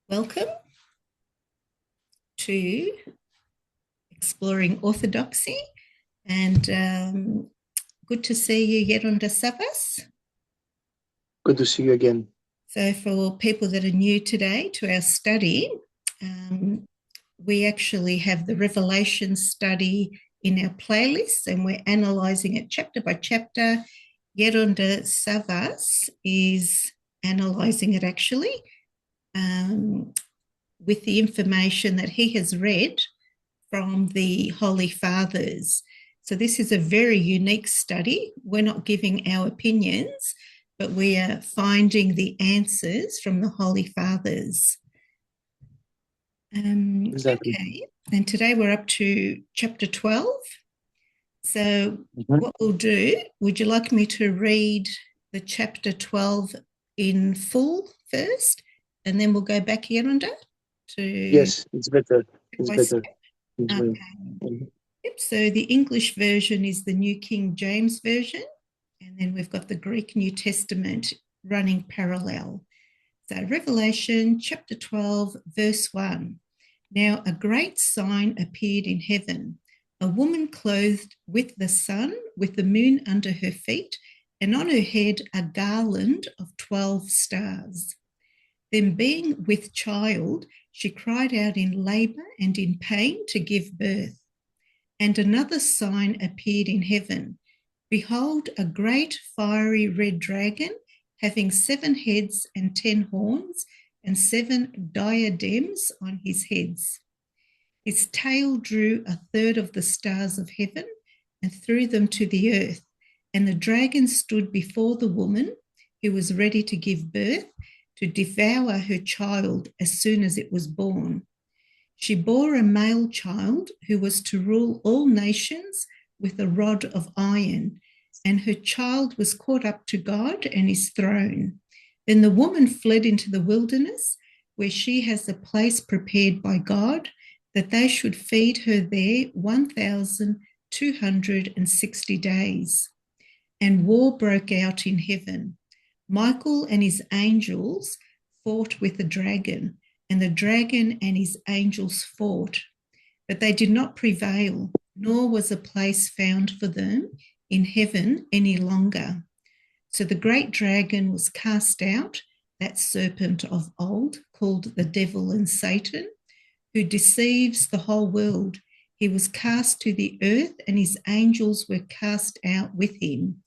Welcome to Exploring Orthodoxy, and good to see you, Geronda Savvas. Good to see you again. So for people that are new today to our study, we actually have the Revelation study in our playlist, and we're analysing it chapter by chapter. Geronda Savvas is analysing it actually with the information that he has read from the Holy Fathers. So this is a very unique study. We're not giving our opinions, but we are finding the answers from the Holy Fathers. Exactly. Okay, and today we're up to chapter 12. So what we'll do, would you like me to read the chapter 12 in full first, and then we'll go back here under to... Yes, it's better. It's better. Okay. Yep, so the English version is the New King James Version, and then we've got the Greek New Testament running parallel. So Revelation chapter 12, verse 1. Now a great sign appeared in heaven, a woman clothed with the sun, with the moon under her feet, and on her head a garland of 12 stars. Then being with child, she cried out in labor and in pain to give birth. And another sign appeared in heaven. Behold, a great fiery red dragon, having 7 heads and 10 horns, and 7 diadems on his heads. His tail drew 1/3 of the stars of heaven and threw them to the earth. And the dragon stood before the woman who was ready to give birth, to devour her child as soon as it was born. She bore a male child who was to rule all nations with a rod of iron, and her child was caught up to God and his throne. Then the woman fled into the wilderness, where she has a place prepared by God, that they should feed her there 1,260 days. And war broke out in heaven. Michael and his angels fought with the dragon, and the dragon and his angels fought. But they did not prevail, nor was a place found for them in heaven any longer. So the great dragon was cast out, that serpent of old, called the devil and Satan, who deceives the whole world. He was cast to the earth, and his angels were cast out with him.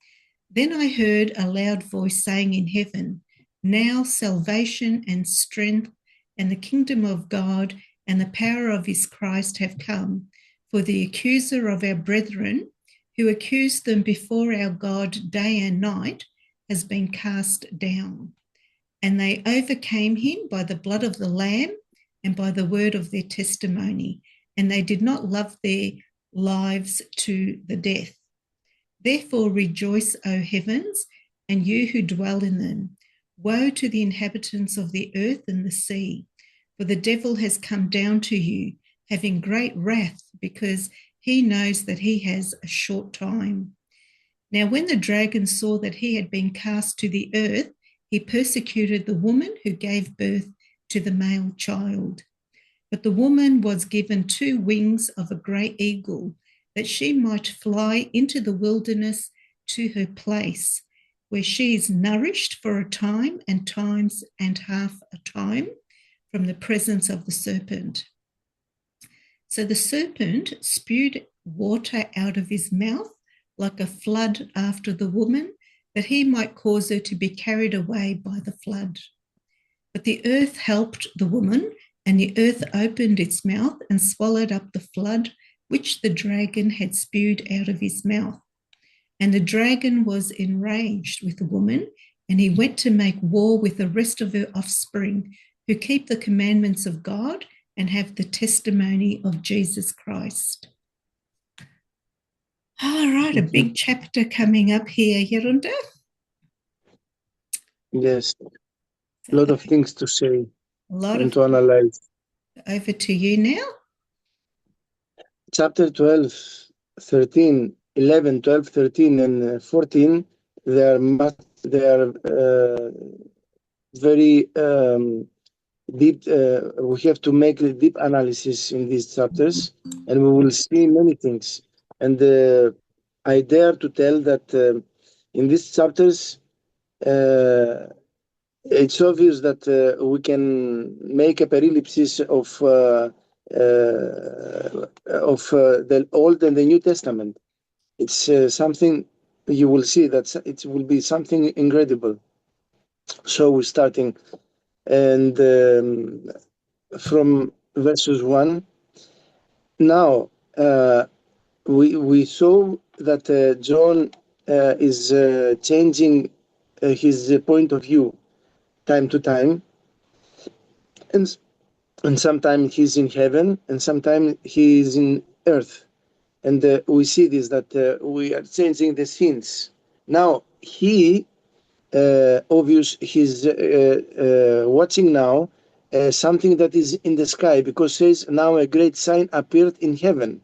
Then I heard a loud voice saying in heaven, now salvation and strength and the kingdom of God and the power of his Christ have come. For the accuser of our brethren, who accused them before our God day and night, has been cast down. And they overcame him by the blood of the Lamb and by the word of their testimony, and they did not love their lives to the death. Therefore rejoice, O heavens, and you who dwell in them. Woe to the inhabitants of the earth and the sea, for the devil has come down to you, having great wrath, because he knows that he has a short time. Now when the dragon saw that he had been cast to the earth, he persecuted the woman who gave birth to the male child. But the woman was given 2 wings of a great eagle, that she might fly into the wilderness to her place, where she is nourished for a time and times and half a time from the presence of the serpent. So the serpent spewed water out of his mouth like a flood after the woman, that he might cause her to be carried away by the flood. But the earth helped the woman, and the earth opened its mouth and swallowed up the flood which the dragon had spewed out of his mouth. And the dragon was enraged with the woman, and he went to make war with the rest of her offspring, who keep the commandments of God and have the testimony of Jesus Christ. All right, a big chapter coming up here, Geronda. Yes, a lot of things to say and to things. analyze. Over to you now. Chapter 12, 13, 11, 12, 13, and 14, they are very deep. We have to make a deep analysis in these chapters, and we will see many things. And I dare to tell that in these chapters, it's obvious that we can make a perilipsis of the Old and the New Testament. It's something you will see that it will be something incredible. So we're starting, and from verses 1. Now, we saw that John is changing his point of view time to time, and sometimes he's in heaven, and sometimes he's in earth. And we see this, that we are changing the scenes. Now, obvious, he's watching now something that is in the sky, because says, now a great sign appeared in heaven.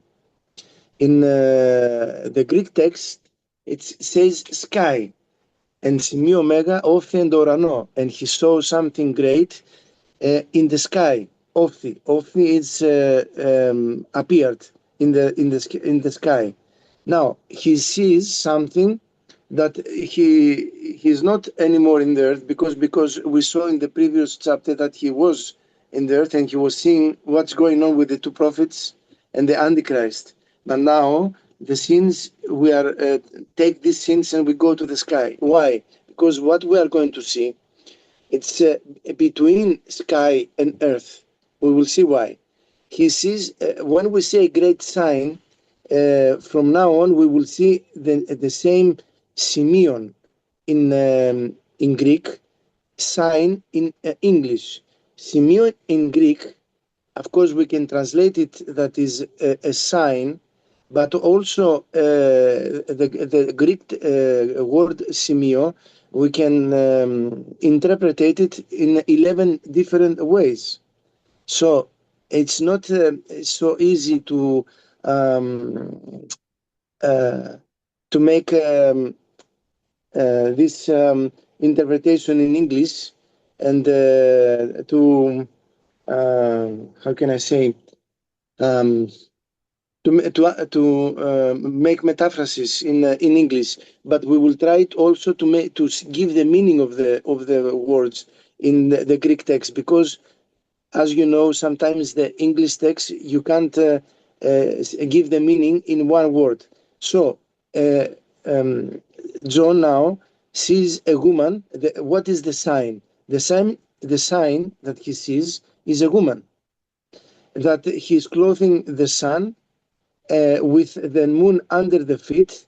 In the Greek text, it says sky, and σημείο μέγα όφθη εν το ουρανό, and he saw something great in the sky. Όφθη is appeared in the sky. Now he sees something that he's not anymore in the earth, because we saw in the previous chapter that he was in the earth and he was seeing what's going on with the two prophets and the Antichrist. But now the scenes, we are take these scenes and we go to the sky. Why? Because what we are going to see, it's between sky and earth. We will see why. He sees, when we say great sign, from now on we will see the same σημείον in Greek, sign in English. Σημείον in Greek, of course we can translate it, that is a sign, but also the Greek word σημείο, we can interpret it in 11 different ways. So it's not so easy to make this interpretation in English, and to how can I say, to make metaphrases in English, but we will try it also to give the meaning of the words in the Greek text, because as you know, sometimes the English text you can't give the meaning in one word. So John now sees a woman. What is the sign? The sign that he sees is a woman, that he's clothing the sun with the moon under her feet,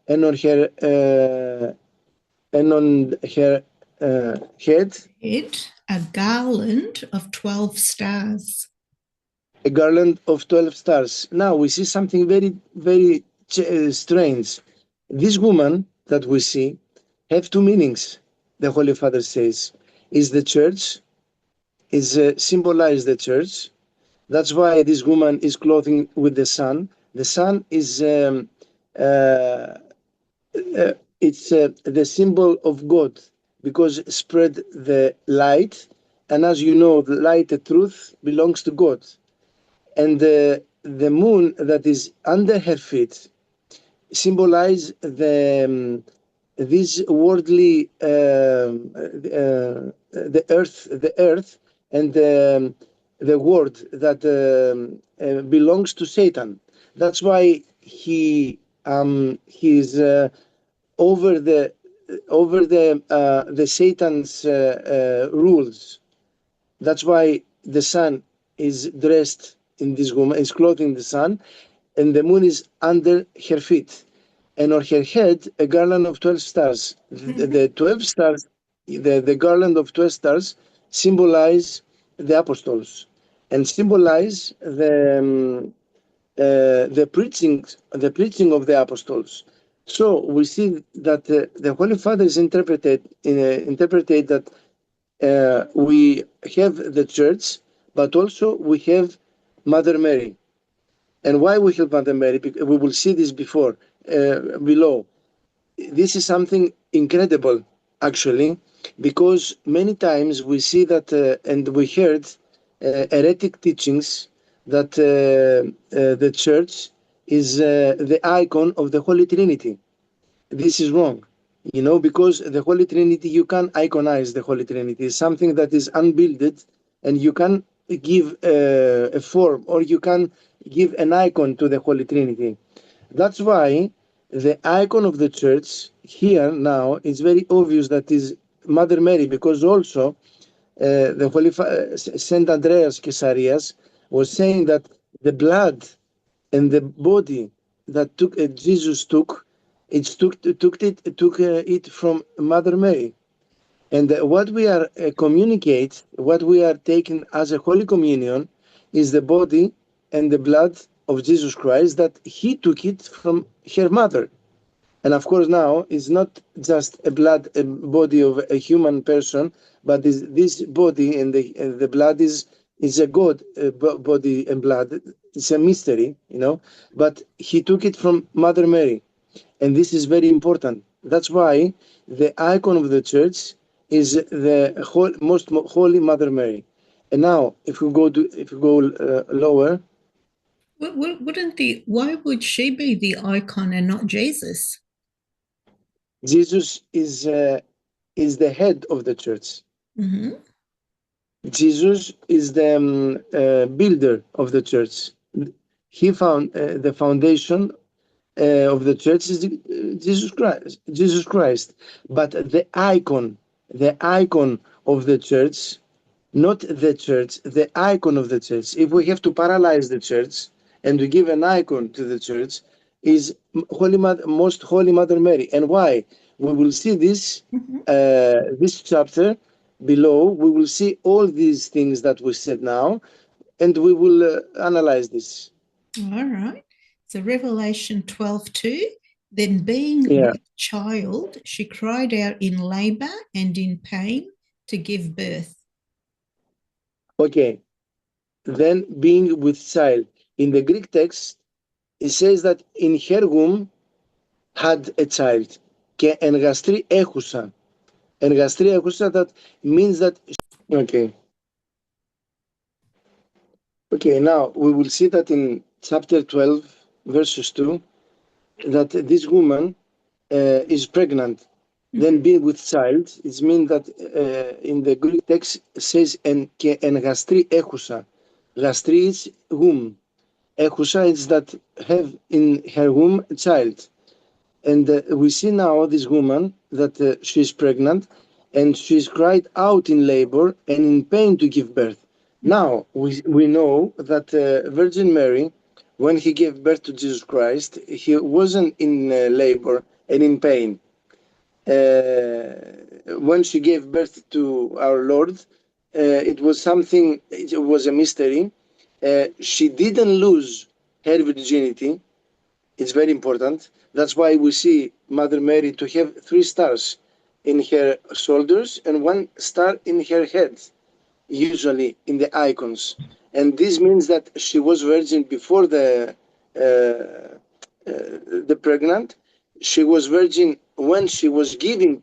and on her head, a garland of 12 stars. A garland of 12 stars. Now we see something very, very strange. This woman that we see have two meanings. The Holy Father says, is the church, is symbolize the church. That's why this woman is clothing with the sun. The sun is it's the symbol of God, because it spread the light, and as you know, the light, the truth, belongs to God. And the moon that is under her feet symbolize this worldly the earth, and the world that belongs to Satan. That's why he's over the Satan's rules. That's why the sun is dressed in this woman, is clothing the sun, and the moon is under her feet, and on her head a garland of 12 stars. The 12 stars, the garland of 12 stars symbolize the apostles, and symbolize the preaching of the apostles. So we see that the Holy Father is interpreted that we have the church, but also we have Mother Mary. And why we have Mother Mary? Because we will see this below. This is something incredible, actually. because many times we see that, and we heard heretic teachings that the church is the icon of the Holy Trinity. This is wrong, because the Holy Trinity, you can iconize the Holy Trinity. It's something that is unbuilded, and you can give a form, or you can give an icon to the Holy Trinity. That's why the icon of the church here now is very obvious that is Mother Mary, because also the Holy Saint Andreas Caesarias was saying that the blood and the body that Jesus took, it from Mother Mary. And what we are what we are taking as a Holy Communion is the body and the blood of Jesus Christ, that he took it from her mother. And of course now it's not just a body of a human person, but this body and the blood is a God body and blood. It's a mystery, but he took it from Mother Mary. And this is very important. That's why the icon of the church is the most holy Mother Mary. And now, if we go lower, Why would she be the icon and not Jesus? Jesus is the head of the church. Mm-hmm. Jesus is the builder of the church. He found the foundation of the church is Jesus Christ. Jesus Christ, but the icon of the church, not the church, the icon of the church. If we have to paralyze the church and to give an icon to the church, is Holy Mother, Most Holy Mother Mary. And why? We will see this this chapter below. We will see all these things that we said now, and we will analyze this. All right. So Revelation 12:2. Then being Yeah. with child, she cried out in labor and in pain to give birth. Okay. Then being with child. In the Greek text, it says that in her womb had a child. Και εργαστρή έχουσα. Εργαστρή έχουσα, that means that... Okay. Okay, now we will see that in chapter 12, verses 2, that this woman is pregnant. Then being with child, it means that in the Greek text says και εργαστρή έχουσα. Γαστρή is womb. Έχουσα is that have in her womb a child. And we see now this woman that she's pregnant, and she's cried out in labor and in pain to give birth. Now we know that Virgin Mary, when he gave birth to Jesus Christ, he wasn't in labor and in pain. When she gave birth to our Lord, it was a mystery. She didn't lose her virginity. It's very important. That's why we see Mother Mary to have 3 stars in her shoulders and 1 star in her head, usually in the icons. And this means that she was virgin before the pregnant. She was virgin when she was giving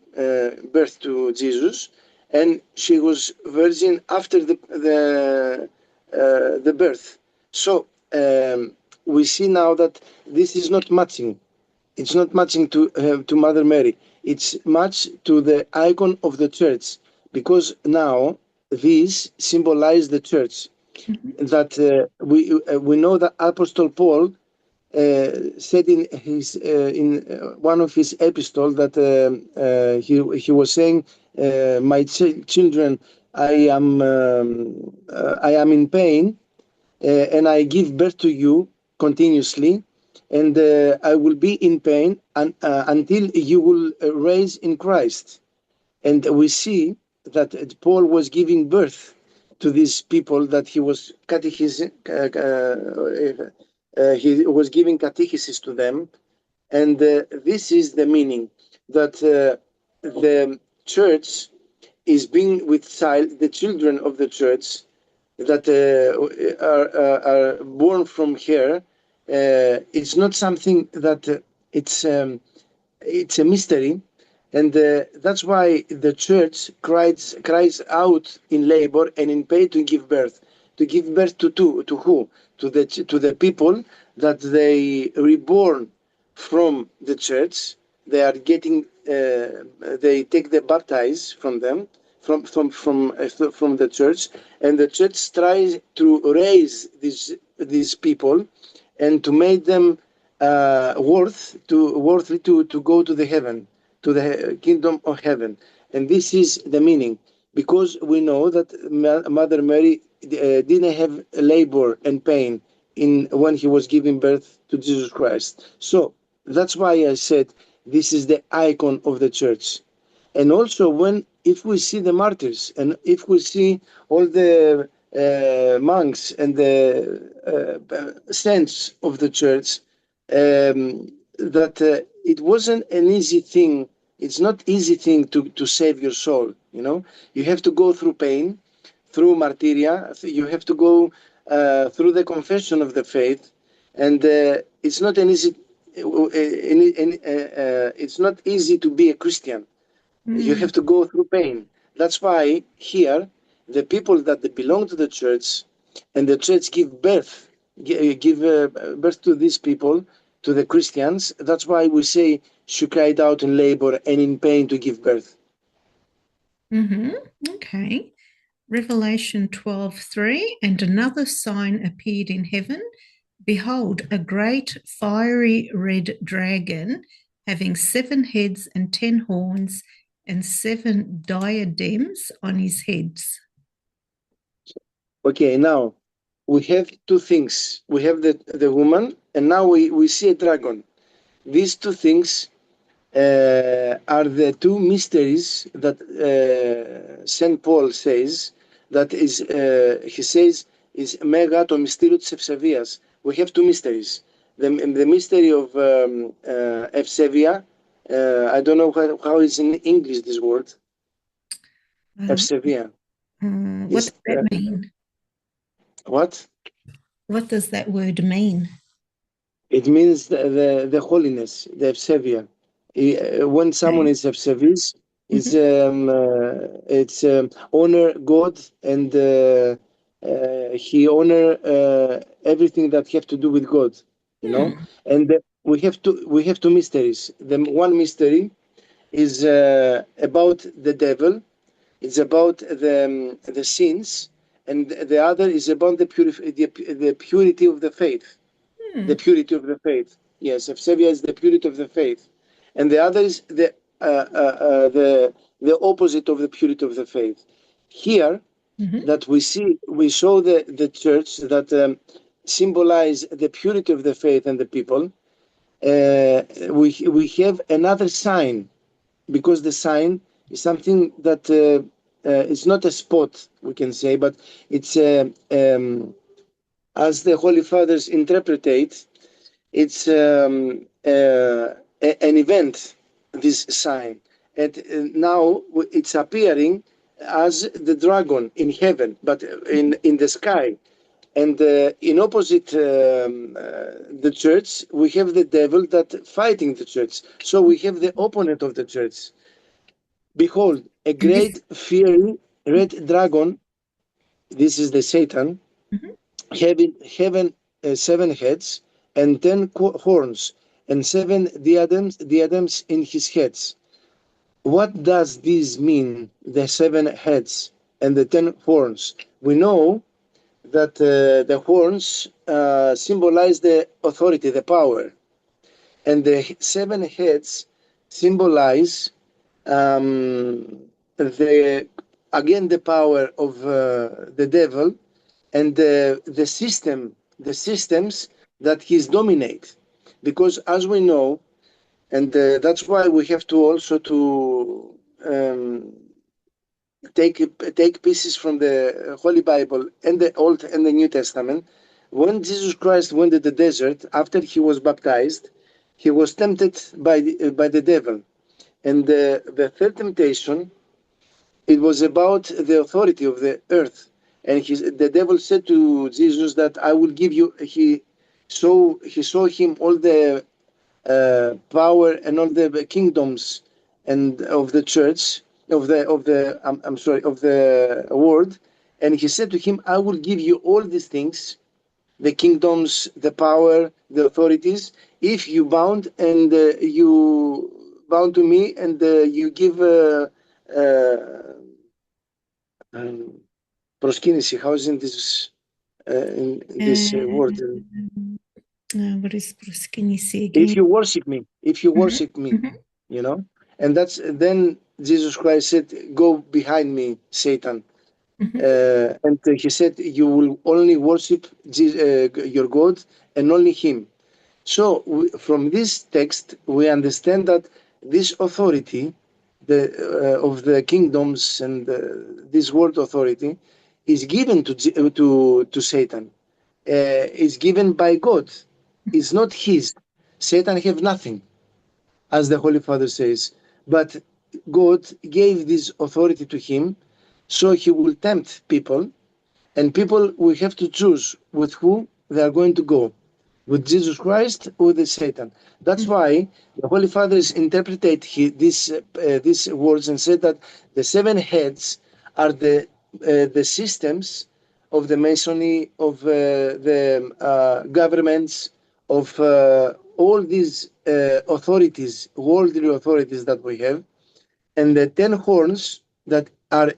birth to Jesus, and she was virgin after the birth. So we see now that this is not matching. It's not matching to Mother Mary. It's matched to the icon of the church, because now this symbolizes the church. That we know that Apostle Paul said in one of his epistles that he was saying, "My children, I am in pain, and I give birth to you continuously, and I will be in pain until you will raise in Christ." And we see that Paul was giving birth to these people, that he was he was giving catechesis to them. And this is the meaning, that the church is being with child, the children of the church that are born from her. It's not something that it's a mystery, And that's why the church cries out in labor and in pain to give birth. To give birth to who? To the people that they reborn from the church. They are getting they take the baptize from them from the church, and the church tries to raise these people and to make them worthy to go to the heaven, to the kingdom of heaven. And this is the meaning, because we know that Mother Mary didn't have labor and pain in when he was giving birth to Jesus Christ. So that's why I said this is the icon of the church. And also, when if we see the martyrs and if we see all the monks and the saints of the church, that it wasn't an easy thing. It's not easy thing to save your soul. You have to go through pain, through martyria. You have to go through the confession of the faith, and it's not an easy. It's not easy to be a Christian. You have to go through pain. That's why here, the people that they belong to the church, and the church give birth to these people, to the Christians. That's why we say she cried out in labor and in pain to give birth. Okay. Revelation 12:3, and another sign appeared in heaven. Behold, a great fiery red dragon, having 7 heads and 10 horns, and 7 diadems on his heads. Okay, now we have two things. We have the woman, and now we see a dragon. These two things are the two mysteries that Saint Paul says, that is, he says, is mega to mysterium Evsevias. We have two mysteries. The mystery of Evsevia, I don't know how is in English this word, Evsevia. What does that mean? What? What does that word mean? It means the holiness, the Evsevia. When someone is Evsevis, it's honor God, and he honor everything that have to do with God, And we have two mysteries. The one mystery is about the devil. It's about the sins, and the other is about the purity of the faith. The purity of the faith. Yes, Evsevia is the purity of the faith, and the other is the opposite of the purity of the faith. Here, that we show the church that symbolize the purity of the faith and the people. We have another sign, because the sign is something that it's not a spot, we can say, but it's as the Holy Fathers interpret it, it's an event, this sign. And now it's appearing as the dragon in heaven, but in the sky. And in opposite the church, we have the devil that fighting the church. So we have the opponent of the church. Behold, a great fiery red dragon, this is the Satan, having 7 heads and 10 horns and 7 diadems in his heads. What does this mean, the 7 heads and the 10 horns? We know that the horns symbolize the authority, the power, and the 7 heads symbolize the power of the devil, and the systems that he's dominate. Because as we know, and that's why we have to also to take pieces from the Holy Bible and the Old and the New Testament. When Jesus Christ went to the desert after he was baptized, he was tempted by the devil, and the third temptation, it was about the authority of the earth. And the devil said to Jesus that I will give you. He saw him all the power and all the kingdoms and of the church, of the world. And he said to him, I will give you all these things, the kingdoms, the power, the authorities, if you bound to me, and you give proskynisi. How is in this word? What is proskynisi again? If you worship me, Mhm. you know, and that's then Jesus Christ said, "Go behind me, Satan." Mhm. And he said, "You will only worship your God and only Him." So from this text, we understand that this authority, of the kingdoms and this world authority, is given to Satan. Is given by God. It's not his. Satan have nothing, as the Holy Father says. But God gave this authority to him, so he will tempt people, and people will have to choose with who they are going to go, with Jesus Christ or with Satan. That's why the Holy Fathers interpreted these words and said that the seven heads are the systems of the Masonry, of the governments, of all these authorities, worldly authorities that we have, and the 10 horns that are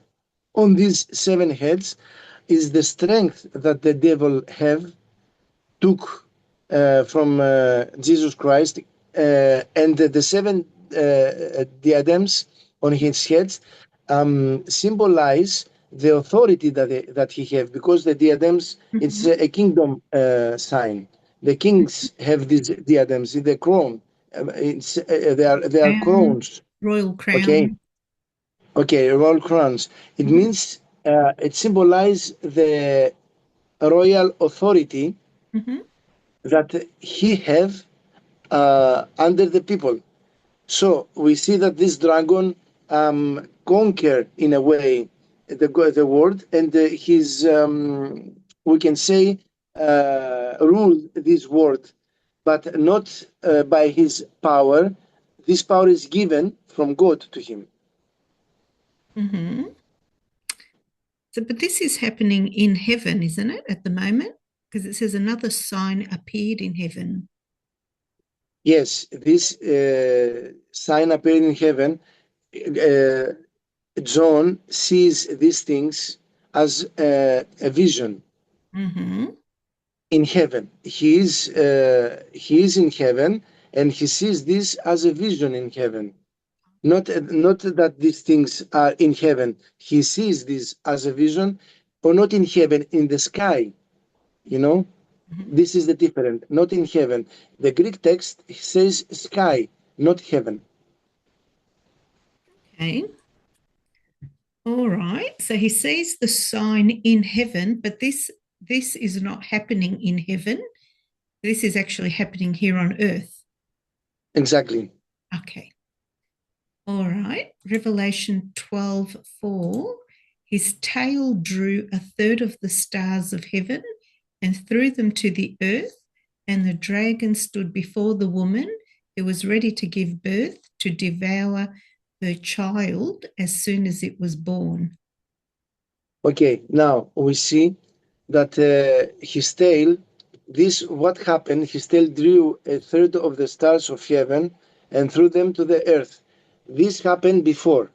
on these seven heads is the strength that the devil took from Jesus Christ, and the seven diadems on his heads symbolize the authority that he have, because the diadems, it's a kingdom sign. The kings have these diadems in the crown. They are Crown, crowns. royal Okay, crown. okay, royal crowns. It means it symbolizes the royal authority Mhm. that he have under the people. So we see that this dragon conquered in a way the world, and his we can say rule this world, but not by his power. This power is given from God to him. Mhm. So, but this is happening in heaven, isn't it, at the moment? Because it says another sign appeared in heaven. Yes, this sign appeared in heaven. Uh, John sees these things as a vision Mm-hmm. in heaven. He is in heaven, and he sees this as a vision in heaven. Not that these things are in heaven. He sees this as a vision, or not in heaven, in the sky. You know, Mm-hmm. this is the difference. Not in heaven. The Greek text says sky, not heaven. Okay. All right. So he sees the sign in heaven, but this is not happening in heaven. This is actually happening here on earth. Exactly. Okay. All right. Revelation 12:4. His tail drew a third of the stars of heaven and threw them to the earth, and the dragon stood before the woman who was ready to give birth to devour her child as soon as it was born. Okay, now we see that his tail, this what happened, his tail drew a third of the stars of heaven and threw them to the earth. This happened before,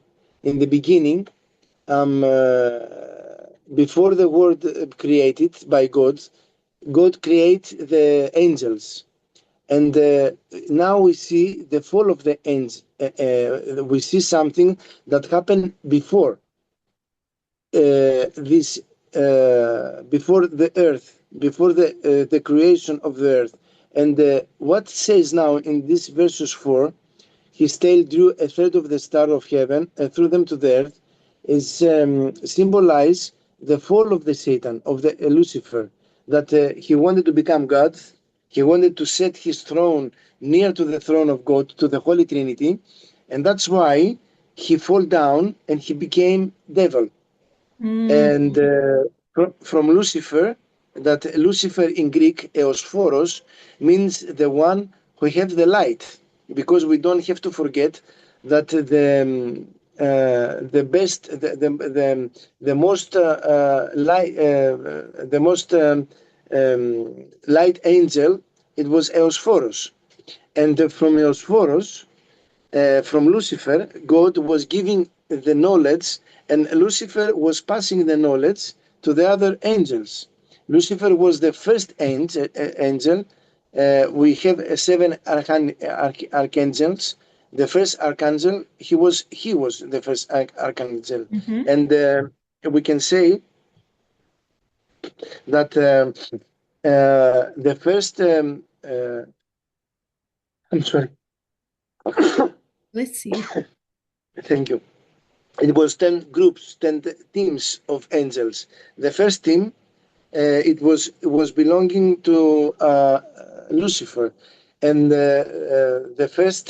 in the beginning, before the world created by God. God created the angels, and now we see the fall of the angels. We see something that happened before this before the earth, before the creation of the earth. And what says now in this verses 4, his tail drew a third of the star of heaven and threw them to the earth, is symbolize the fall of the Satan, of the Lucifer, that he wanted to become God. He wanted to set his throne near to the throne of God, to the Holy Trinity, and that's why he fell down and he became devil. Mm. And from Lucifer, that Lucifer in Greek, eosphoros, means the one who have the light, because we don't have to forget that the best, the most light, the most light angel, it was Eosphorus, and from Eosphorus, from Lucifer, God was giving the knowledge, and Lucifer was passing the knowledge to the other angels. Lucifer was the first angel. We have seven archangels. The first archangel, he was the first archangel, and we can say that the first. I'm sorry. Bless you. Thank you. It was 10 groups, 10 teams of angels. The first team, it was belonging to Lucifer, and the first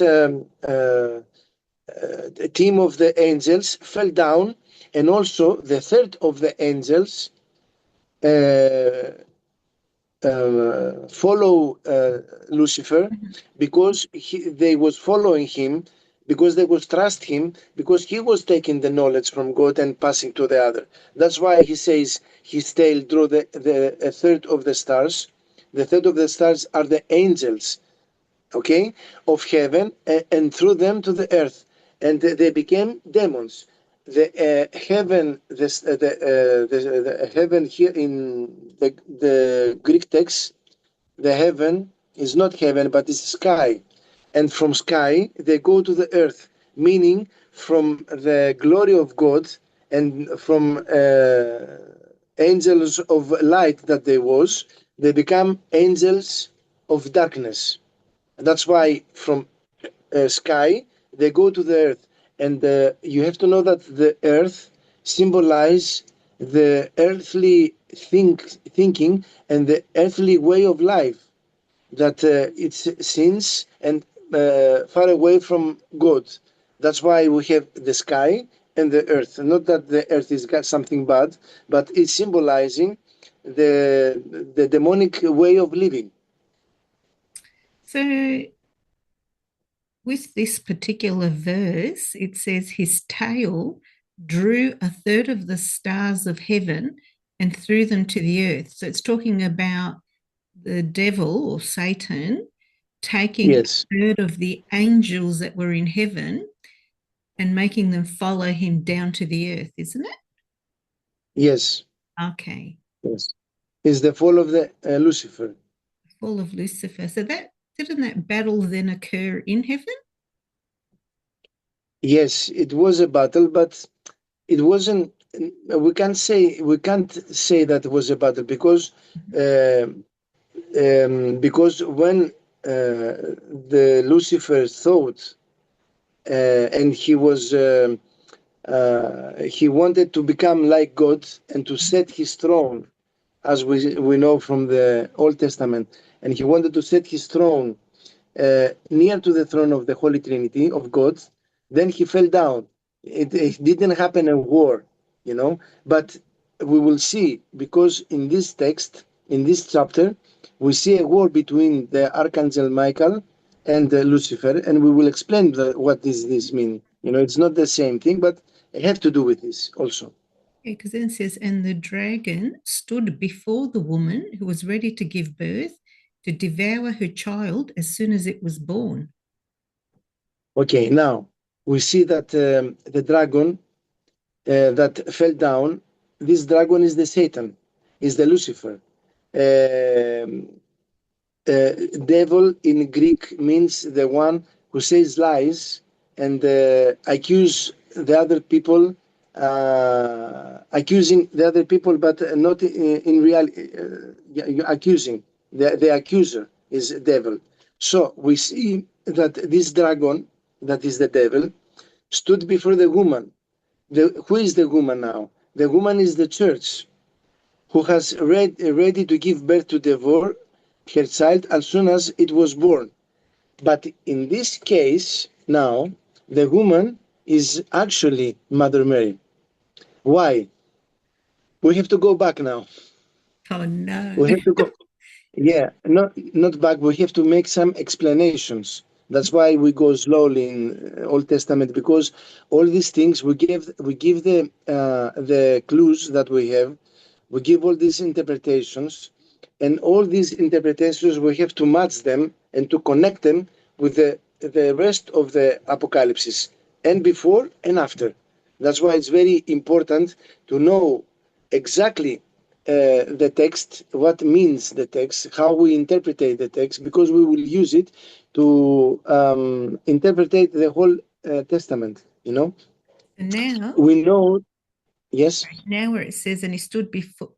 team of the angels fell down, and also the third of the angels follow Lucifer, because they was following him, because they was trust him, because he was taking the knowledge from God and passing to the other. That's why he says his tail drew a third of the stars. The third of the stars are the angels, okay, of heaven, and threw them to the earth, and they became demons. The heaven, the heaven here in the Greek text, the heaven is not heaven, but it's sky, and from sky they go to the earth, meaning from the glory of God and from angels of light that they become angels of darkness. That's why from sky they go to the earth, and you have to know that the earth symbolize the earthly thinking and the earthly way of life, that it's sins and far away from God. That's why we have the sky and the earth. Not that the earth is got something bad, but it's symbolizing the demonic way of living. So, with this particular verse, it says his tail drew a third of the stars of heaven and threw them to the earth. So it's talking about the devil or Satan taking Yes, a third of the angels that were in heaven and making them follow him down to the earth, isn't it? yes, Okay. yes. Is the fall of the Lucifer. Fall of Lucifer. So that didn't that battle then occur in heaven? Yes, it was a battle, but it wasn't. We can't say that it was a battle, because when the Lucifer thought, and he wanted to become like God and to set his throne, as we know from the Old Testament, and he wanted to set his throne near to the throne of the Holy Trinity of God, then he fell down. It didn't happen in war, but we will see, because in this text, in this chapter, we see a war between the Archangel Michael and Lucifer, and we will explain what does this mean. It's not the same thing, but it have to do with this also. Yeah, because then it says, and the dragon stood before the woman who was ready to give birth to devour her child as soon as it was born. Okay, now we see that the dragon that fell down, this dragon is the Satan, is the Lucifer. Um, Devil in Greek means the one who says lies and accuse the other people, accusing the other people, but not in reality, accusing. The accuser is devil. So we see that this dragon, that is the devil, stood before the woman. Who is the woman now? The woman is the church, who has ready to give birth to devour her child as soon as it was born. But in this case, now, the woman is actually Mother Mary. Why? We have to go back now. Oh no. We have to go. Yeah, not back. We have to make some explanations That's why we go slowly in Old Testament, because all these things we give the clues that we have. We give all these interpretations, and all these interpretations we have to match them and to connect them with the rest of the apocalypses, and before and after. That's why it's very important to know exactly the text, what means the text, how we interpret the text, because we will use it to interpret the whole Testament. And now, We know, yes, now where it says, and he stood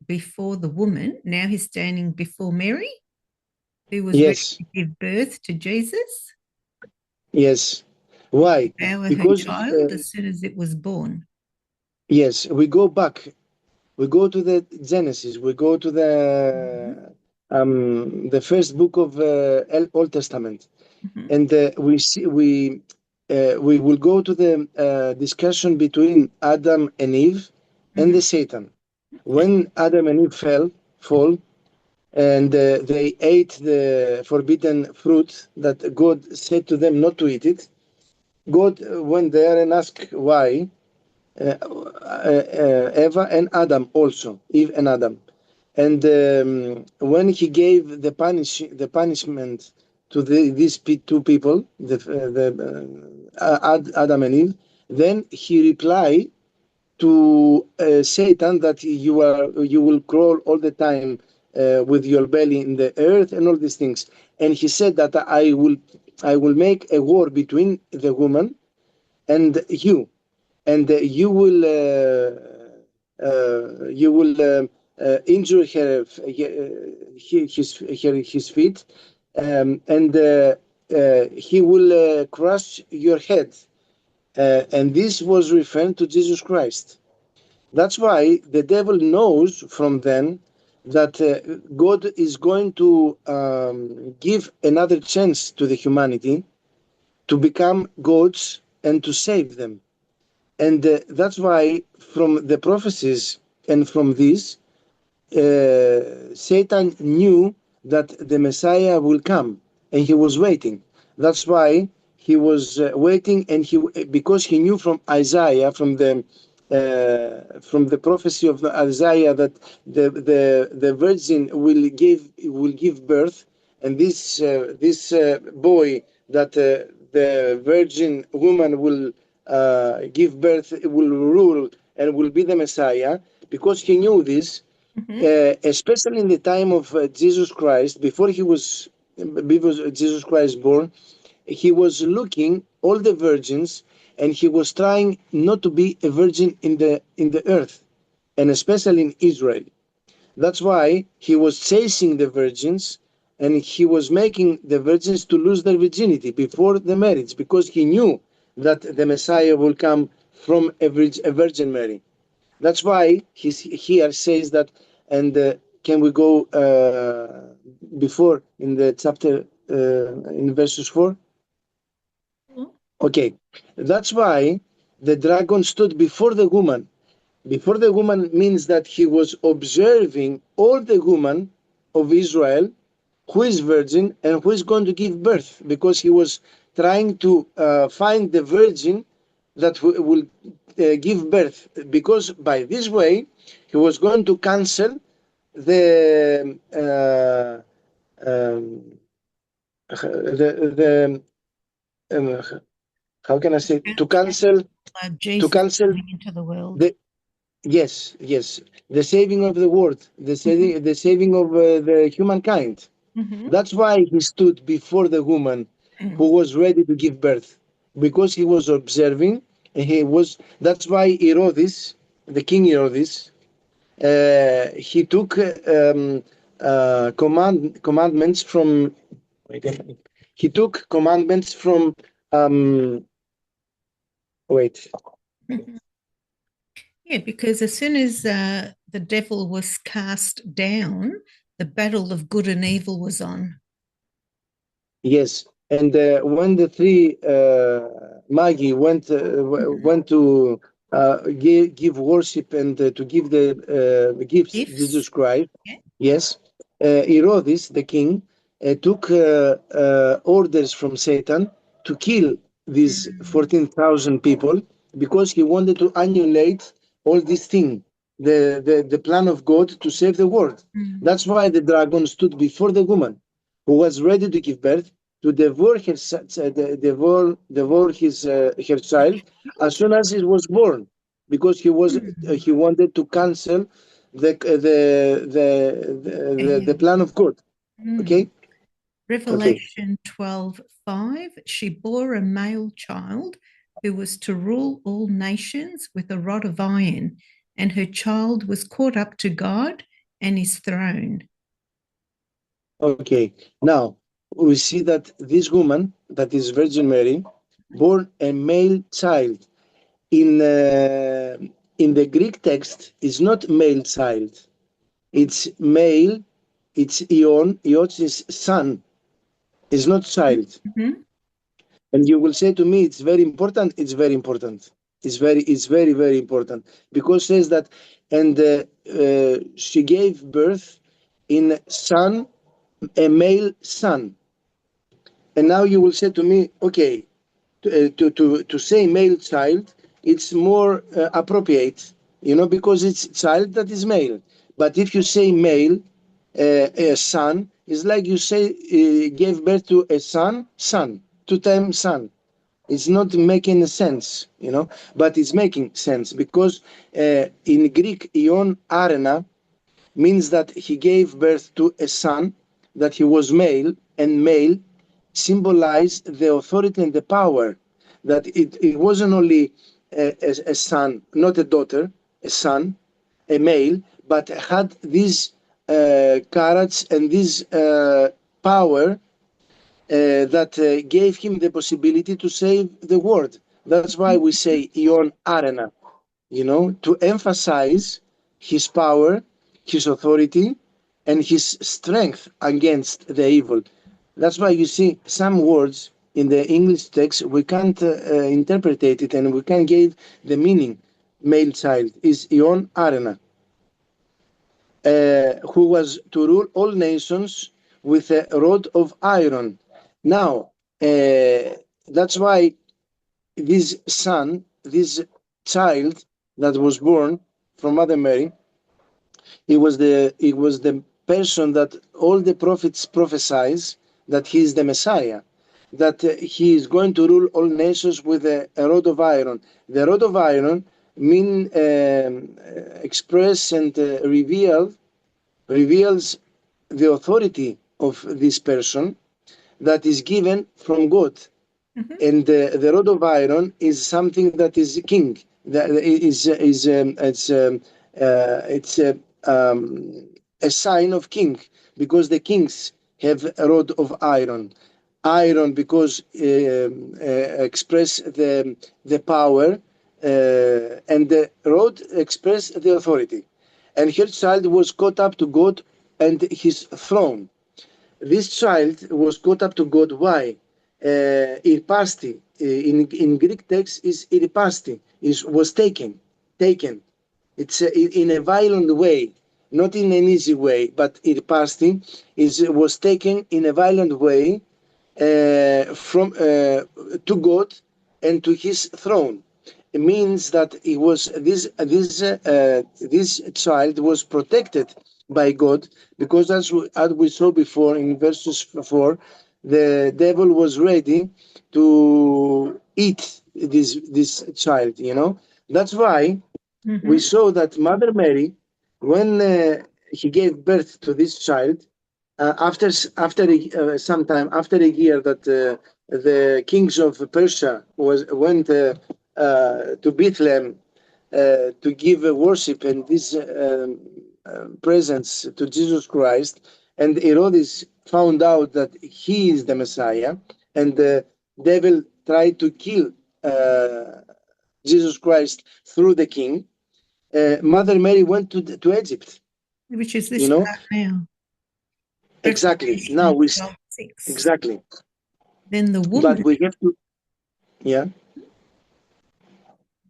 before the woman, now he's standing before Mary, who was ready yes, to give birth to Jesus, yes. Why? devour her Because child as soon as it was born. yes, we go back. We go to the Genesis. We go to Mhm, the first book of Old Testament, mhm, and we will go to the discussion between Adam and Eve and mhm. the Satan. When Adam and Eve fall, and they ate the forbidden fruit that God said to them not to eat it, God went there and asked why. Eva and Adam also, Eve and Adam. And when he gave the punishment to these two people, Adam and Eve, then he replied to Satan that you will crawl all the time with your belly in the earth and all these things. And he said that I will make a war between the woman and you, and you will injure his feet, and he will crush your head. And this was referring to Jesus Christ. That's why the devil knows from then that God is going to give another chance to the humanity to become gods and to save them. And that's why from the prophecies and from this, Satan knew that the Messiah will come, and he was waiting. That's why he was waiting, and because he knew from Isaiah, from the prophecy of Isaiah, that the virgin will give birth, and this boy that the virgin woman will give birth will rule and will be the Messiah. Because he knew this, Mhm, especially in the time of Jesus Christ, before Jesus Christ born, he was looking all the virgins, and he was trying not to be a virgin in the earth, and especially in Israel. That's why he was chasing the virgins, and he was making the virgins to lose their virginity before the marriage, because he knew that the Messiah will come from a Virgin Mary. That's why he here says that, and can we go before in the chapter in verses 4? mhm, Okay, that's why the dragon stood before the woman. Before the woman means that he was observing all the women of Israel who is virgin and who is going to give birth, because he was trying to find the virgin that will give birth, because by this way he was going to cancel the the how can I say, to Jesus cancel coming into the world. the yes, yes, the saving of the world, the Mhm, saving of the humankind. mhm, That's why he stood before the woman who was ready to give birth, because he was observing, and that's why Herodes, the king Herodes, he took commandments from. He took commandments from. Um, wait. mhm. Yeah, because as soon as the devil was cast down, the battle of good and evil was on. Yes, and when the three magi Mhm. went to give worship, and to give the gifts to Gifts. Jesus Christ, Yeah. yes, Herodes the king took orders from Satan, to kill these 14,000 people because he wanted to annihilate all this thing, the plan of God to save the world. That's why the dragon stood before the woman who was ready to give birth to devour her child as soon as it was born, because he wanted to cancel the plan of God. Okay. Revelation 12:5, she bore a male child who was to rule all nations with a rod of iron, and her child was caught up to God and his throne. Okay. Now we see that this woman, that is Virgin Mary, born a male child. In the Greek text, is not male child. It's male. It's ion. Ios is son. It's not child. And you will say to me, it's very important. It's very important. It's very, very important, because it says that, and she gave birth in son, a male son. And now you will say to me, okay, to say male child, it's more appropriate, because it's child that is male. But if you say male, a son, it's like you say gave birth to a son, two-time son. It's not making sense, but it's making sense, because in Greek, ion arena means that he gave birth to a son, that he was male, and male symbolized the authority and the power, that it wasn't only a son, not a daughter, a son, a male, but had this courage and this power that gave him the possibility to save the world. That's why we say Ion Arena, to emphasize his power, his authority, and his strength against the evil. That's why you see some words in the English text, we can't interpret it, and we can't give the meaning. Male child is Ion Arena, who was to rule all nations with a rod of iron. Now, that's why this son, this child that was born from Mother Mary, it was the person that all the prophets prophesies that he is the Messiah, that he is going to rule all nations with a rod of iron. The rod of iron express and reveals the authority of this person that is given from God. And the rod of iron is something that is king. That it's a sign of king, because the kings have a rod of iron. Iron because express the power, and the rod express the authority. And her child was caught up to God and his throne. This child was caught up to God. Why? Irpasti in Greek text is irpasti, was taken. It's in a violent way, not in an easy way, but irpasti was taken in a violent way from to God and to His throne. It means that it was this child was protected by God, because as we saw before in verses 4, the devil was ready to eat this child. That's why we saw that Mother Mary, when he gave birth to this child, after some time, after a year that the kings of Persia went to Bethlehem to give worship and this presence to Jesus Christ, and Herodes found out that he is the Messiah, and the devil tried to kill Jesus Christ through the king. Mother Mary went to Egypt, which is this part now. Exactly. Now we exactly. Then the woman. But we have to. Yeah.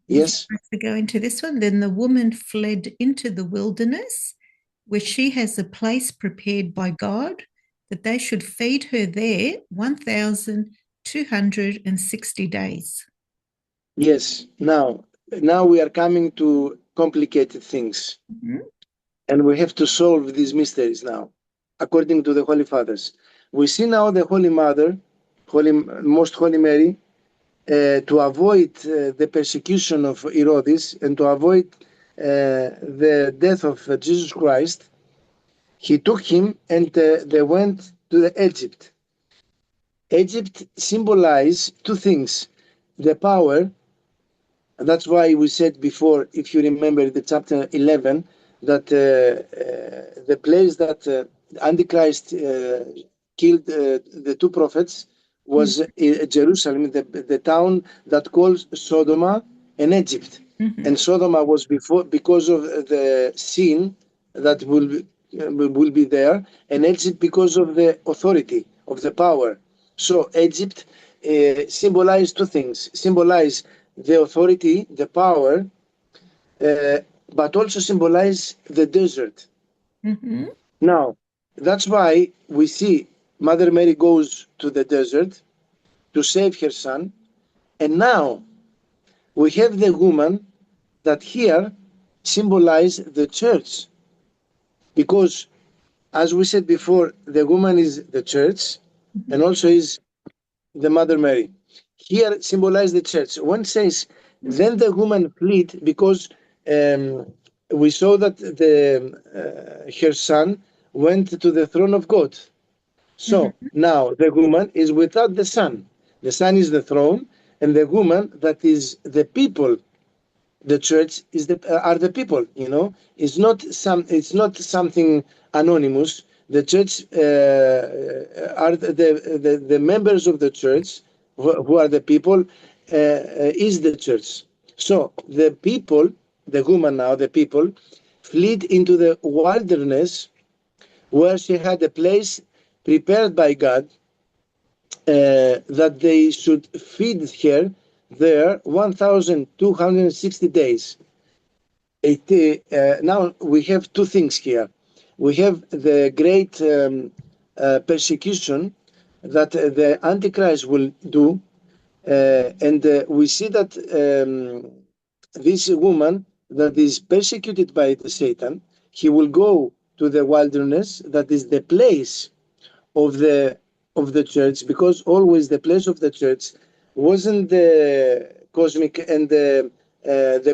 Yes. To go into this one, then the woman fled into the wilderness, where she has a place prepared by God, that they should feed her there 260 days. Yes. Now we are coming to complicated things, and we have to solve these mysteries now, according to the Holy Fathers. We see now the Holy Mother, Most Holy Mary, to avoid the persecution of Herodes and to avoid the death of Jesus Christ. He took him and they went to Egypt. Egypt symbolized two things: the power. That's why we said before, if you remember the chapter 11, that the place that Antichrist killed the two prophets was Jerusalem, the town that calls Sodom and Egypt. And Sodom was before because of the sin that will be there, and Egypt because of the authority of the power. So Egypt symbolized two things: symbolize the authority, the power, but also symbolize the desert. Now, that's why we see Mother Mary goes to the desert to save her son, and now we have the woman that here symbolize the church, because as we said before, the woman is the church and also is the Mother Mary. Here symbolize the church. One says, then the woman fled because we saw that her son went to the throne of God. So now the woman is without the son. The son is the throne, and the woman, that is the people. The church is are the people. It's not something anonymous. The church are the members of the church, who are the people, is the church. So the people, the woman now, the people, fled into the wilderness, where she had a place prepared by God, that they should feed her there 1,260 days. Now we have two things here. We have the great persecution that the Antichrist will do, and we see that this woman that is persecuted by the Satan, he will go to the wilderness, that is the place of the church, because always the place of the church wasn't the cosmic and the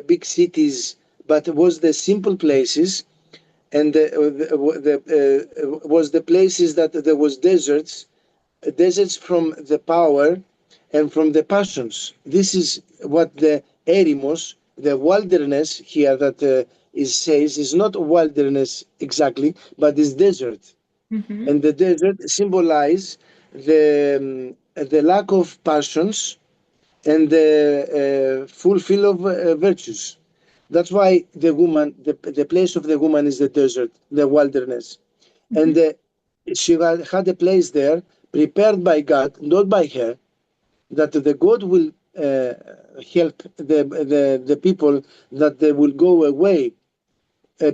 big cities, but was the simple places, and was the places that there was deserts from the power and from the passions. This is what the eremos, the wilderness here that says is not wilderness exactly, but is desert. And the desert symbolize the lack of passions and the fulfill of virtues. That's why the woman, the place of the woman is the desert, the wilderness. And she had a place there prepared by God, not by her, that the God will help the people, that they will go away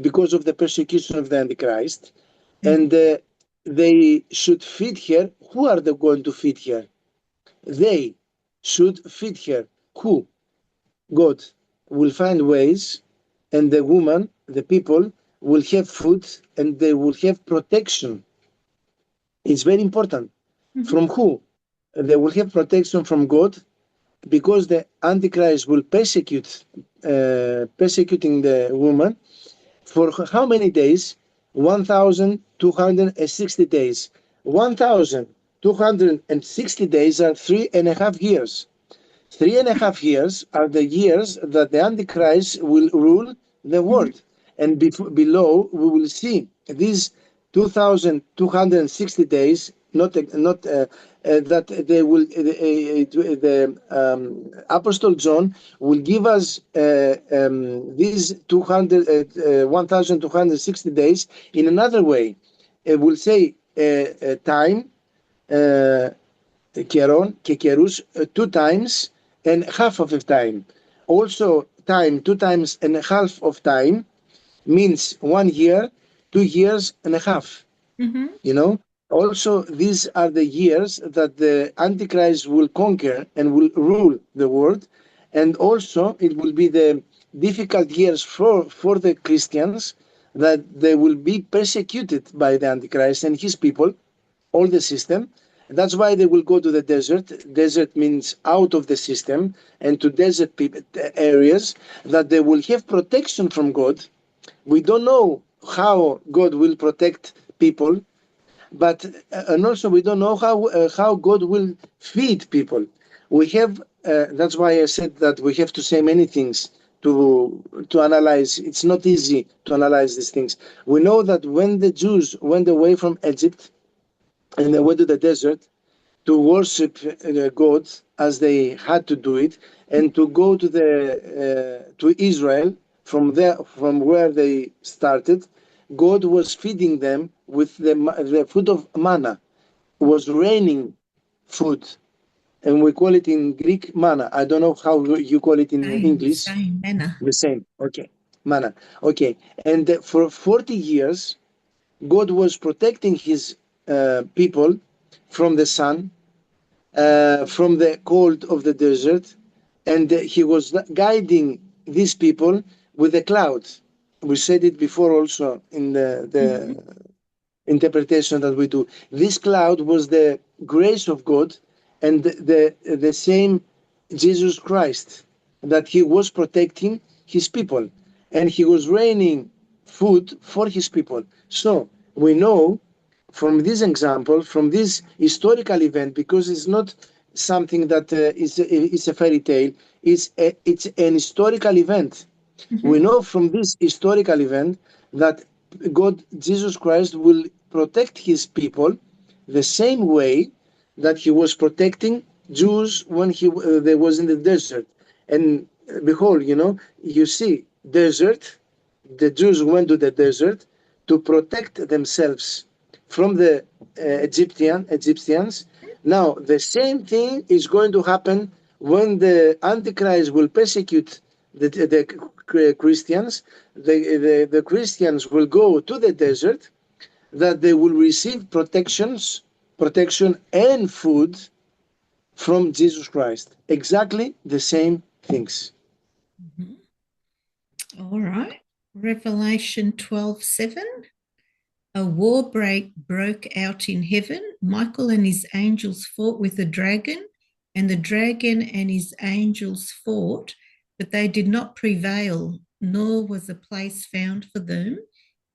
because of the persecution of the Antichrist. And they should feed her. Who are they going to feed her? They should feed her. Who? God will find ways, and the woman, the people, will have food, and they will have protection. It's very important. From who? They will have protection from God, because the Antichrist will persecuting the woman for how many days? 1,260 days. 1,260 days are 3.5 years. 3.5 years are the years that the Antichrist will rule the world. And below, we will see these 2,260 days, not that they will, the Apostle John will give us these 1,260 days in another way. It will say time, keron, kekerus, 2 times and half of a time. Also, time, 2 times and a half of time means 1 year, 2 years and a half. You know, Also, these are the years that the Antichrist will conquer and will rule the world. And also, it will be the difficult years for the Christians, that they will be persecuted by the Antichrist and his people, all the system. That's why they will go to the desert. Desert means out of the system, and to desert areas, that they will have protection from God. We don't know how God will protect people, but and also we don't know how God will feed people. We have that's why I said that we have to say many things to analyze. It's not easy to analyze these things. We know that when the Jews went away from Egypt and they went to the desert to worship God as they had to do it, and to go to Israel from where they started, God was feeding them with the food of manna. It was raining food, and we call it in Greek manna. I don't know how you call it in English. Same manner. The same. Okay, manna. Okay, and for 40 years, God was protecting His people from the sun, from the cold of the desert, and he was guiding these people with the clouds. We said it before also in the interpretation that we do. This cloud was the grace of God, and the same Jesus Christ, that he was protecting his people, and he was raining food for his people. So we know from this example, from this historical event, because it's not something that is a fairy tale, it's an historical event. We know from this historical event that God, Jesus Christ, will protect his people the same way that he was protecting Jews when they was in the desert. And behold, you see, desert, the Jews went to the desert to protect themselves from the Egyptians. Now, the same thing is going to happen when the Antichrist will persecute the Christians. The Christians will go to the desert, that they will receive protection and food from Jesus Christ. Exactly the same things. All right. Revelation 12:7. A war broke out in heaven. Michael and his angels fought with the dragon, and the dragon and his angels fought, but they did not prevail, nor was a place found for them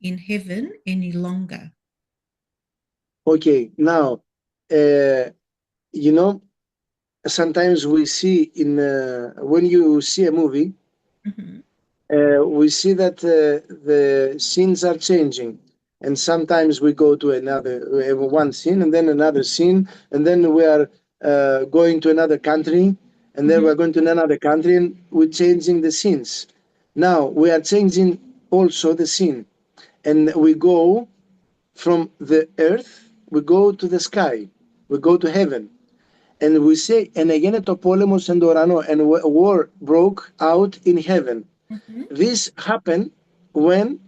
in heaven any longer. Okay, now, uh, you know, sometimes we see when you see a movie, Mhm. we see that the scenes are changing, and sometimes we go to one scene and then another scene, and then we are going to another country, and then we're going to another country, and we're changing the scenes. Now we are changing also the scene, and we go from the earth, we go to the sky, we go to heaven. And we say, and again το πόλεμος εν το ουρανό, and war broke out in heaven. This happened when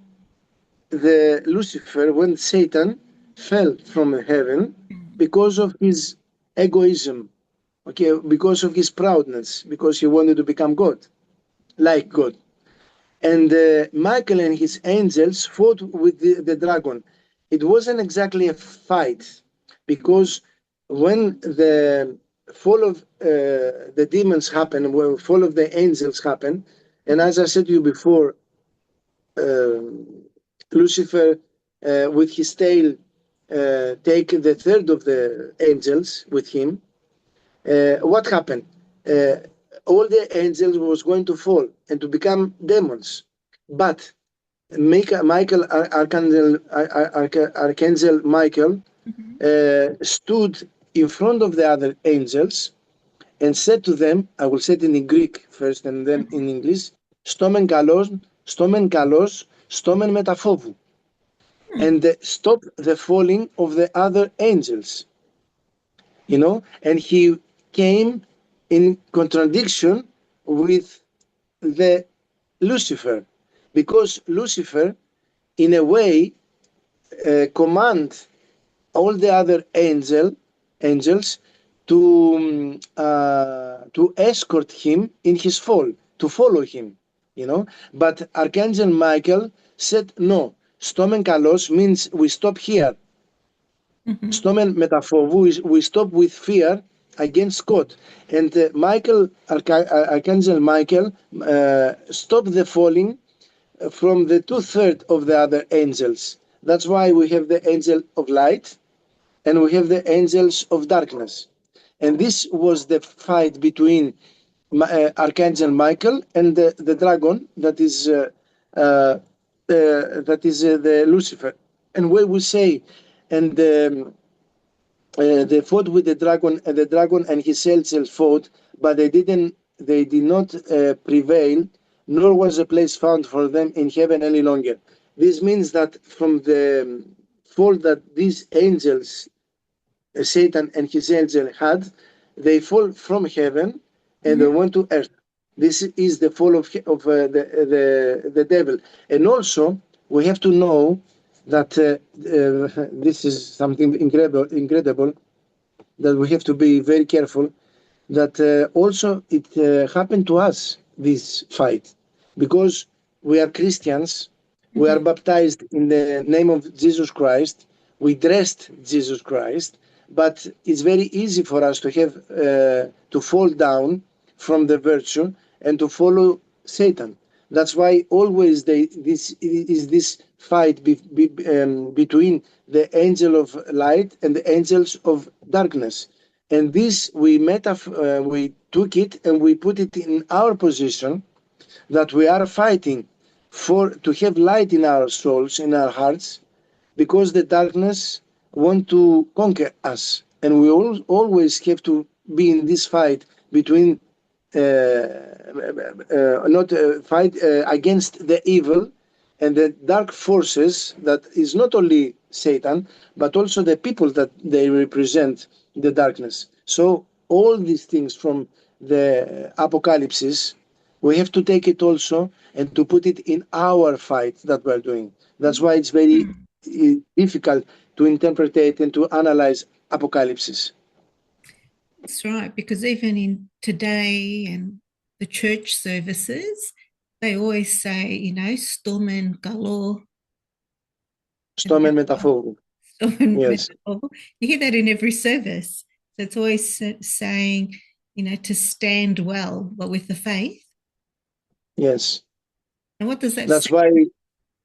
when Satan fell from heaven because of his egoism, okay, because of his proudness, because he wanted to become God, like God. And Michael and his angels fought with the dragon. It wasn't exactly a fight, because when the fall of the demons happened, when fall of the angels happened, and as I said to you before, Lucifer, with his tail, take the third of the angels with him. What happened? Uh, all the angels was going to fall and to become demons, but Archangel Michael stood in front of the other angels and said to them, I will say it in Greek first and then in English, stomen kalos, stomen metafovou, and stop the falling of the other angels, and he came in contradiction with the Lucifer, because Lucifer, in a way, command all the other angels to escort him in his fall, to follow him, you know. But Archangel Michael said, no, stomen kalos means we stop here. Stomen metaphovu, we stop with fear against God. And Archangel Michael stopped the falling from the two-thirds of the other angels. That's why we have the angel of light and we have the angels of darkness. And this was the fight between Archangel Michael and the dragon that is the Lucifer. And when we say, and they fought with the dragon, and the dragon and his angels fought, but they did not prevail, nor was a place found for them in heaven any longer. This means that from the fall that these angels, Satan and his angel had, they fall from heaven and they went to earth. This is the fall of the devil. And also, we have to know that this is something incredible, that we have to be very careful, that also it happened to us, this fight, because we are Christians, we are baptized in the name of Jesus Christ, we dressed Jesus Christ, but it's very easy for us to have to fall down from the virtue and to follow Satan. That's why always this fight between the angel of light and the angels of darkness. And this we took it and we put it in our position, that we are fighting to have light in our souls, in our hearts, because the darkness want to conquer us, and we always have to be in this fight between not fight against the evil and the dark forces, that is not only Satan but also the people that they represent, the darkness. So all these things from the Apocalypse, we have to take it also and to put it in our fight that we're doing. That's why it's very difficult to interpret and to analyze Apocalypse. That's right, because even in today and the church services, they always say, stomen kalo. Stomen metaphor. Yes. You hear that in every service. So it's always saying, to stand well, but with the faith. Yes. And what does that That's say? why.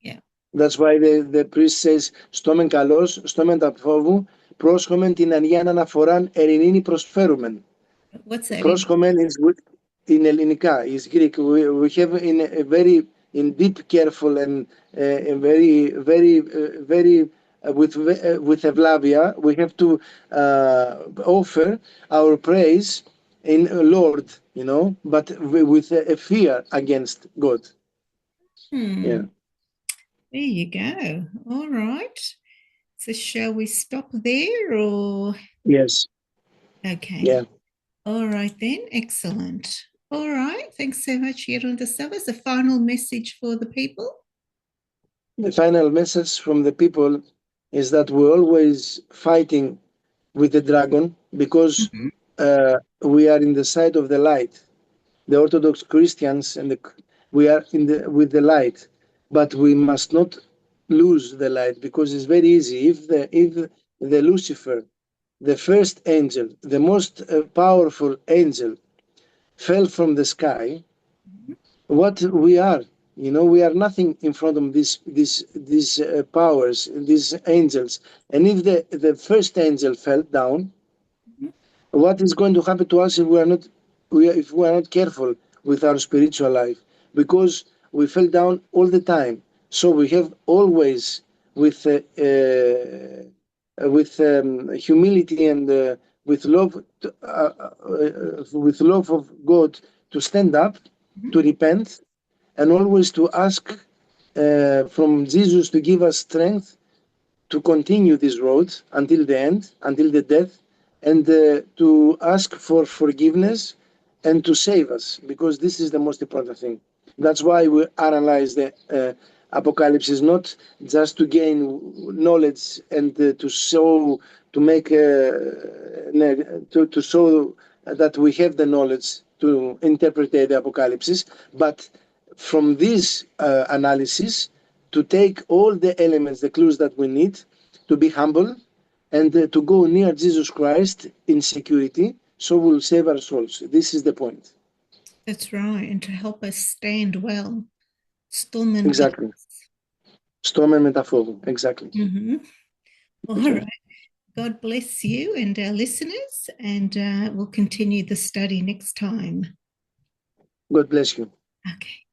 Yeah. That's why the priest says, stomen kalos, stomen tafovou, πρόσχομεν την ανίαν αναφοράν ερηνίνη προσφέρομεν. What's that? Πρόσχομεν is in Ellinica, is Greek. We have in deep, careful and very with Evlavia, we have to offer our praise in Lord, but with a fear against God. Yeah. There you go. All right. So shall we stop there or? Yes. Okay. Yeah. All right then. Excellent. All right. Thanks so much, Geronda Savvas. A final message for the people? The final message from the people is that we're always fighting with the dragon, because we are in the side of the light. The Orthodox Christians and we are with the light, but we must not lose the light, because it's very easy. If the Lucifer, the first angel, the most powerful angel, fell from the sky, what we are, we are nothing in front of these powers, these angels. And if the first angel fell down, what is going to happen to us if we are not careful with our spiritual life? Because we fell down all the time. So we have always with humility and with love of God to stand up, to repent, and always to ask from Jesus to give us strength to continue this road until the end, until the death, and to ask for forgiveness and to save us, because this is the most important thing. That's why we analyze Apocalypse is not just to gain knowledge and to show, to make, to show that we have the knowledge to interpret the apocalypse, but from this analysis, to take all the elements, the clues that we need, to be humble and to go near Jesus Christ in security, so we'll save our souls. This is the point. That's right. And to help us stand well. Storm and Exactly. Storm and metaphor. Exactly. Mm-hmm. All Okay. right. God bless you and our listeners, and we'll continue the study next time. God bless you. Okay.